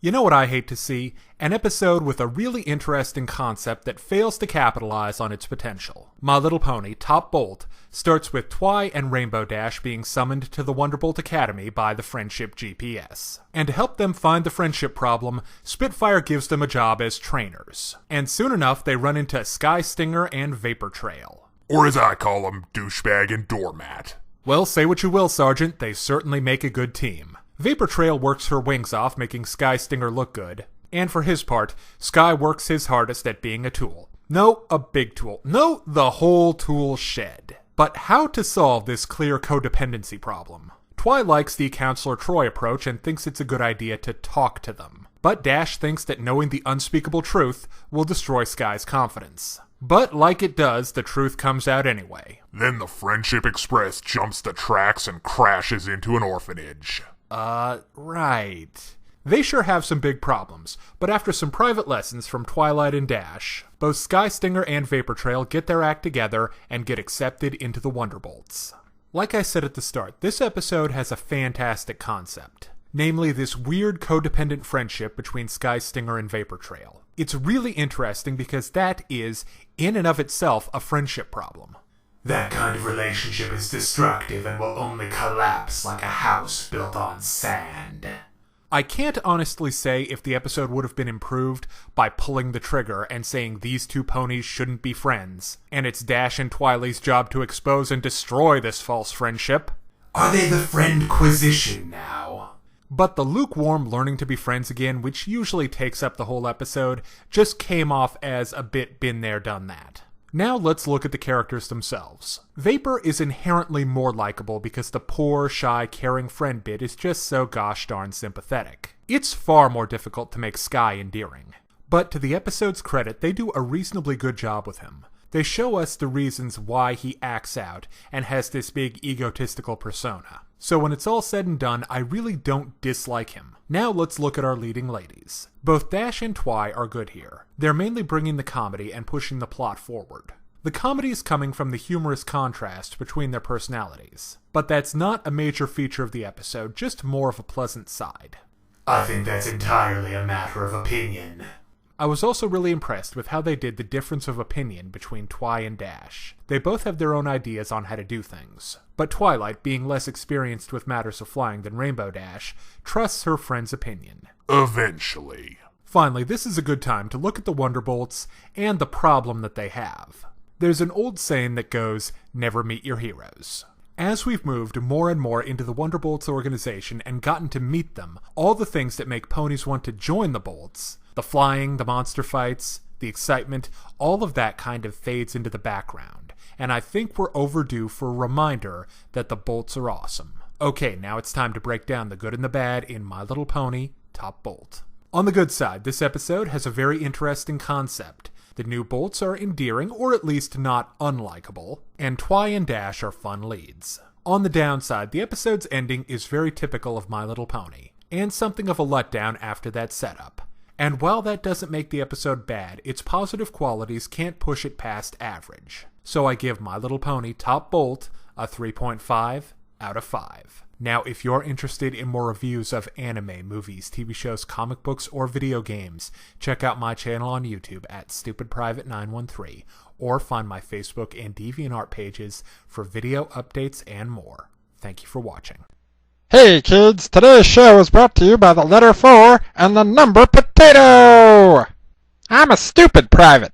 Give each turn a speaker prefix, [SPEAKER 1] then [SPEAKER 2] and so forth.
[SPEAKER 1] You know what I hate to see? An episode with a really interesting concept that fails to capitalize on its potential. My Little Pony, Top Bolt, starts with Twi and Rainbow Dash being summoned to the Wonderbolt Academy by the Friendship GPS. And to help them find the friendship problem, Spitfire gives them a job as trainers. And soon enough, they run into Sky Stinger and Vapor Trail.
[SPEAKER 2] Or as I call them, Douchebag and Doormat.
[SPEAKER 1] Well, say what you will, Sergeant, they certainly make a good team. Vapor Trail works her wings off, making Sky Stinger look good. And for his part, Sky works his hardest at being a tool. No, a big tool. No, the whole tool shed. But how to solve this clear codependency problem? Twi likes the Counselor Troy approach and thinks it's a good idea to talk to them. But Dash thinks that knowing the unspeakable truth will destroy Sky's confidence. But like it does, the truth comes out anyway.
[SPEAKER 2] Then the Friendship Express jumps the tracks and crashes into an orphanage.
[SPEAKER 1] Right. They sure have some big problems, but after some private lessons from Twilight and Dash, both Sky Stinger and Vapor Trail get their act together and get accepted into the Wonderbolts. Like I said at the start, this episode has a fantastic concept. Namely, this weird codependent friendship between Sky Stinger and Vapor Trail. It's really interesting because that is, in and of itself, a friendship problem.
[SPEAKER 3] That kind of relationship is destructive and will only collapse like a house built on sand.
[SPEAKER 1] I can't honestly say if the episode would have been improved by pulling the trigger and saying these two ponies shouldn't be friends, and it's Dash and Twily's job to expose and destroy this false friendship.
[SPEAKER 3] Are they the friendquisition now?
[SPEAKER 1] But the lukewarm learning to be friends again, which usually takes up the whole episode, just came off as a bit been there, done that. Now let's look at the characters themselves. Vapor is inherently more likable because the poor, shy, caring friend bit is just so gosh darn sympathetic. It's far more difficult to make Sky endearing. But to the episode's credit, they do a reasonably good job with him. They show us the reasons why he acts out and has this big egotistical persona. So when it's all said and done, I really don't dislike him. Now let's look at our leading ladies. Both Dash and Twi are good here. They're mainly bringing the comedy and pushing the plot forward. The comedy is coming from the humorous contrast between their personalities. But that's not a major feature of the episode, just more of a pleasant side.
[SPEAKER 3] I think that's entirely a matter of opinion.
[SPEAKER 1] I was also really impressed with how they did the difference of opinion between Twi and Dash. They both have their own ideas on how to do things. But Twilight, being less experienced with matters of flying than Rainbow Dash, trusts her friend's opinion.
[SPEAKER 2] Eventually.
[SPEAKER 1] Finally, this is a good time to look at the Wonderbolts and the problem that they have. There's an old saying that goes, never meet your heroes. As we've moved more and more into the Wonderbolts organization and gotten to meet them, all the things that make ponies want to join the Bolts, the flying, the monster fights, the excitement, all of that kind of fades into the background, and I think we're overdue for a reminder that the Bolts are awesome. Okay, now it's time to break down the good and the bad in My Little Pony, Top Bolt. On the good side, this episode has a very interesting concept. The new Bolts are endearing, or at least not unlikable, and Twi and Dash are fun leads. On the downside, the episode's ending is very typical of My Little Pony, and something of a letdown after that setup. And while that doesn't make the episode bad, its positive qualities can't push it past average. So I give My Little Pony Top Bolt a 3.5 out of 5. Now, if you're interested in more reviews of anime, movies, TV shows, comic books, or video games, check out my channel on YouTube at StupidPrivate913, or find my Facebook and Deviantart pages for video updates and more. Thank you for watching.
[SPEAKER 4] Hey kids, today's show is brought to you by the letter 4 and the number potato! I'm a stupid private.